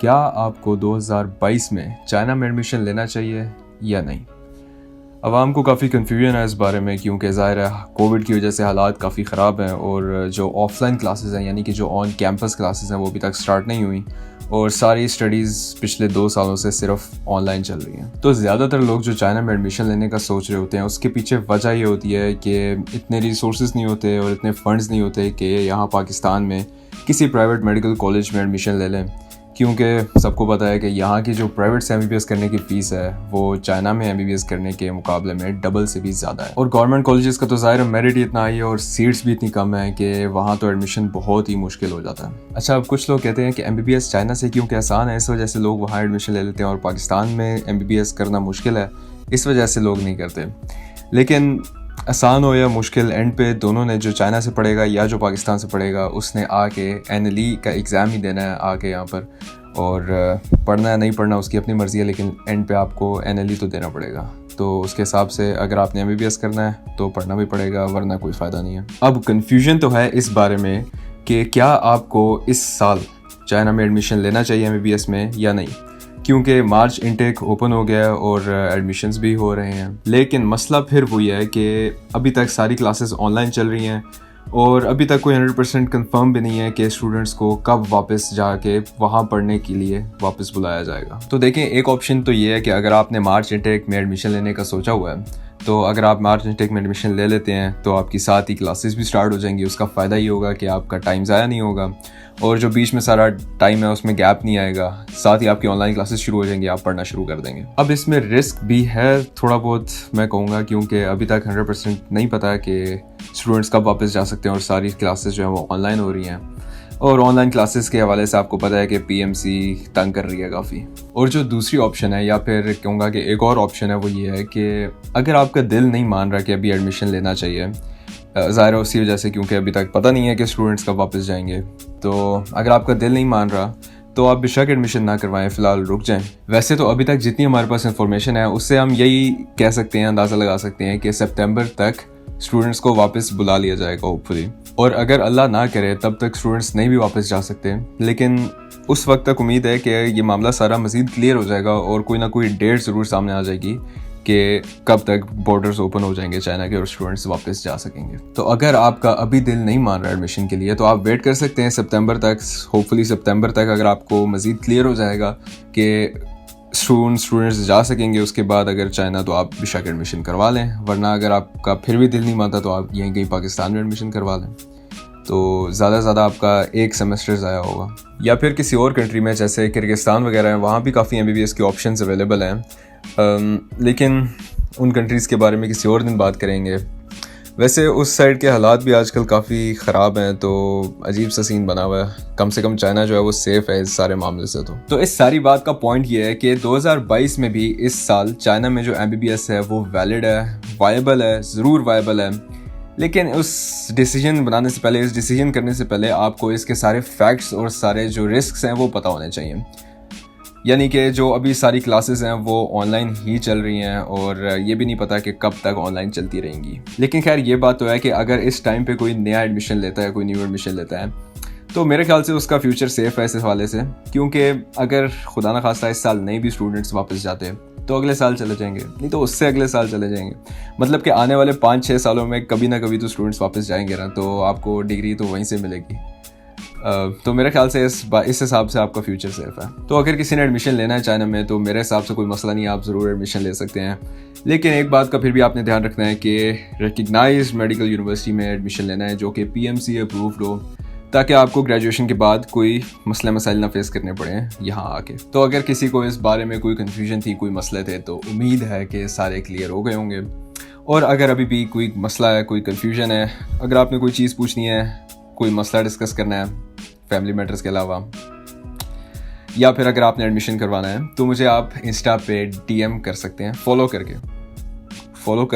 کیا آپ کو 2022 میں چائنا میں ایڈمیشن لینا چاہیے یا نہیں؟ عوام کو کافی کنفیوژن ہے اس بارے میں، کیونکہ ظاہر ہے کووڈ کی وجہ سے حالات کافی خراب ہیں، اور جو آف لائن کلاسز ہیں یعنی کہ جو آن کیمپس کلاسز ہیں وہ ابھی تک سٹارٹ نہیں ہوئی، اور ساری اسٹڈیز پچھلے 2 سالوں سے صرف آن لائن چل رہی ہیں۔ تو زیادہ تر لوگ جو چائنا میں ایڈمیشن لینے کا سوچ رہے ہوتے ہیں، اس کے پیچھے وجہ یہ ہوتی ہے کہ اتنے ریسورسز نہیں ہوتے اور اتنے فنڈز نہیں ہوتے کہ یہاں پاکستان میں کسی پرائیویٹ میڈیکل کالج میں ایڈمیشن لے لیں، کیونکہ سب کو پتہ ہے کہ یہاں کی جو پرائیویٹ سے MBBS کرنے کی فیس ہے وہ چائنا میں MBBS کرنے کے مقابلے میں ڈبل سے بھی زیادہ ہے، اور گورنمنٹ کالجز کا تو ظاہر میرٹ ہی اتنا آئی ہے اور سیٹس بھی اتنی کم ہیں کہ وہاں تو ایڈمیشن بہت ہی مشکل ہو جاتا ہے۔ اچھا، اب کچھ لوگ کہتے ہیں کہ MBBS چائنا سے کیونکہ آسان ہے اس وجہ سے لوگ وہاں ایڈمیشن لے لیتے ہیں، اور پاکستان میں MBBS کرنا مشکل ہے اس وجہ سے لوگ نہیں کرتے۔ لیکن آسان ہو یا مشکل، اینڈ پہ دونوں نے، جو چائنا سے پڑھے گا یا جو پاکستان سے پڑھے گا، اس نے آ کے NLE کا ایگزام ہی دینا ہے آ کے یہاں پر، اور پڑھنا ہے نہیں پڑھنا اس کی اپنی مرضی ہے، لیکن اینڈ پہ آپ کو NLE تو دینا پڑے گا۔ تو اس کے حساب سے اگر آپ نے MBBS کرنا ہے تو پڑھنا بھی پڑے گا، ورنہ کوئی فائدہ نہیں ہے۔ اب کنفیوژن تو ہے اس بارے میں کہ کیا آپ کو اس سال چائنا میں ایڈمیشن لینا چاہیے MBBS میں یا نہیں، کیونکہ مارچ انٹیک اوپن ہو گیا ہے اور ایڈمیشنز بھی ہو رہے ہیں۔ لیکن مسئلہ پھر وہی ہے کہ ابھی تک ساری کلاسز آن لائن چل رہی ہیں، اور ابھی تک کوئی 100% کنفرم بھی نہیں ہے کہ اسٹوڈنٹس کو کب واپس جا کے وہاں پڑھنے کے لیے واپس بلایا جائے گا۔ تو دیکھیں، ایک آپشن تو یہ ہے کہ اگر آپ نے مارچ انٹیک میں ایڈمیشن لینے کا سوچا ہوا ہے، تو اگر آپ مارچ انٹیک میں ایڈمیشن لے لیتے ہیں تو آپ کی ساتھ ہی کلاسز بھی سٹارٹ ہو جائیں گی۔ اس کا فائدہ یہ ہوگا کہ آپ کا ٹائم ضائع نہیں ہوگا، اور جو بیچ میں سارا ٹائم ہے اس میں گیپ نہیں آئے گا، ساتھ ہی آپ کی آن لائن کلاسز شروع ہو جائیں گی، آپ پڑھنا شروع کر دیں گے۔ اب اس میں رسک بھی ہے تھوڑا بہت، میں کہوں گا، کیونکہ ابھی تک 100% نہیں پتہ کہ اسٹوڈنٹس کب واپس جا سکتے ہیں، اور ساری کلاسز جو ہیں وہ آن لائن ہو رہی ہیں، اور آن لائن کلاسز کے حوالے سے آپ کو پتہ ہے کہ PMC تنگ کر رہی ہے کافی۔ اور جو دوسری آپشن ہے، یا پھر کہوں گا کہ ایک اور آپشن ہے، وہ یہ ہے کہ اگر آپ کا دل نہیں مان رہا کہ ابھی ایڈمیشن لینا چاہیے، ظاہر ہے اسی وجہ سے کیونکہ ابھی تک پتہ نہیں ہے کہ اسٹوڈنٹس کب واپس جائیں گے، تو اگر آپ کا دل نہیں مان رہا تو آپ بے شک ایڈمیشن نہ کروائیں، فی الحال رک جائیں۔ ویسے تو ابھی تک جتنی ہمارے پاس انفارمیشن ہے اس سے ہم یہی کہہ سکتے ہیں، اندازہ لگا سکتے ہیں کہ سپتمبر تک اسٹوڈنٹس کو واپس بلا لیا جائے گا ہوپ فلی، اور اگر اللہ نہ کرے تب تک اسٹوڈنٹس نہیں بھی واپس جا سکتے، لیکن اس وقت تک امید ہے کہ یہ معاملہ سارا مزید کلیئر ہو جائے گا، اور کوئی نہ کوئی ڈیٹ ضرور سامنے آ جائے گی کہ کب تک بارڈرز اوپن ہو جائیں گے چائنا کے اور اسٹوڈنٹس واپس جا سکیں گے۔ تو اگر آپ کا ابھی دل نہیں مان رہا ایڈمیشن کے لیے تو آپ ویٹ کر سکتے ہیں سپتمبر تک، ہوپ فلی سپتمبر تک اگر آپ کو مزید کلیئر ہو جائے گا کہ اسٹوڈنٹس جا سکیں گے، اس کے بعد اگر چائنا تو آپ بے شک ایڈمیشن کروا لیں، ورنہ اگر آپ کا پھر بھی دل نہیں مانتا تو آپ یہیں کہیں پاکستان میں ایڈمیشن کروا لیں، تو زیادہ سے زیادہ آپ کا ایک سیمسٹر ضائع ہوگا۔ یا پھر کسی اور کنٹری میں جیسے کرغزستان وغیرہ ہیں، وہاں بھی کافی MBBS کے آپشنز اویلیبل ہیں، لیکن ان کنٹریز کے بارے میں کسی اور دن بات کریں گے۔ ویسے اس سائڈ کے حالات بھی آج کل کافی خراب ہیں، تو عجیب سا سین بنا ہوا ہے، کم سے کم چائنا جو ہے وہ سیف ہے اس سارے معاملے سے۔ تو اس ساری بات کا پوائنٹ یہ ہے کہ 2022 میں بھی اس سال چائنا میں جو MBBS ہے وہ ویلڈ ہے، وائبل ہے، ضرور وائبل ہے، لیکن اس ڈیسیجن بنانے سے پہلے، اس ڈیسیجن کرنے سے پہلے آپ کو اس کے سارے فیکٹس اور سارے جو رسکس ہیں وہ پتہ ہونے چاہیے، یعنی کہ جو ابھی ساری کلاسز ہیں وہ آن لائن ہی چل رہی ہیں، اور یہ بھی نہیں پتا کہ کب تک آن لائن چلتی رہیں گی۔ لیکن خیر یہ بات تو ہے کہ اگر اس ٹائم پہ کوئی نیا ایڈمیشن لیتا ہے، کوئی نیو ایڈمیشن لیتا ہے، تو میرے خیال سے اس کا فیوچر سیف ہے اس حوالے سے، کیونکہ اگر خدا نہ خواستہ اس سال نہیں بھی اسٹوڈنٹس واپس جاتے تو اگلے سال چلے جائیں گے، نہیں تو اس سے اگلے سال چلے جائیں گے، مطلب کہ آنے والے 5-6 سالوں میں کبھی نہ کبھی تو اسٹوڈنٹس واپس جائیں گے نا، تو آپ کو ڈگری تو وہیں سے ملے گی۔ تو میرے خیال سے اس حساب سے آپ کا فیوچر سیف ہے۔ تو اگر کسی نے ایڈمیشن لینا ہے چائنا میں تو میرے حساب سے کوئی مسئلہ نہیں ہے، آپ ضرور ایڈمیشن لے سکتے ہیں، لیکن ایک بات کا پھر بھی آپ نے دھیان رکھنا ہے کہ ریکگنائزڈ میڈیکل یونیورسٹی میں ایڈمیشن لینا ہے جو کہ PMC اپرووڈ ہو، تاکہ آپ کو گریجویشن کے بعد کوئی مسئلہ مسائل نہ فیس کرنے پڑیں یہاں آ کے۔ تو اگر کسی کو اس بارے میں کوئی کنفیوژن تھی، کوئی مسئلے تھے، تو امید ہے کہ سارے کلیئر ہو گئے ہوں گے، اور اگر ابھی بھی کوئی مسئلہ ہے، کوئی کنفیوژن ہے، اگر آپ نے کوئی چیز پوچھنی ہے، کوئی مسئلہ ڈسکس کرنا ہے فیملی میٹرز کے علاوہ، یا پھر اگر آپ نے ایڈمیشن کروانا ہے، تو مجھے آپ انسٹا پہ DM کر سکتے ہیں، فالو کر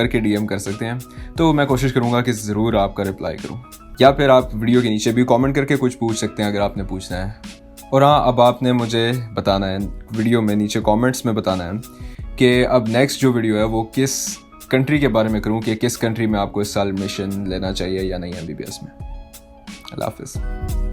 کے DM کر سکتے ہیں، تو میں کوشش کروں گا کہ ضرور آپ کا رپلائی کروں، یا پھر آپ ویڈیو کے نیچے بھی کامنٹ کر کے کچھ پوچھ سکتے ہیں اگر آپ نے پوچھنا ہے۔ اور ہاں، اب آپ نے مجھے بتانا ہے ویڈیو میں نیچے کامنٹس میں بتانا ہے کہ اب نیکسٹ جو ویڈیو ہے وہ کس کنٹری کے بارے میں کروں، کہ کس کنٹری میں آپ کو اس سال ایڈمیشن لینا چاہیے یا نہیں MBBS میں۔ اللہ حافظ۔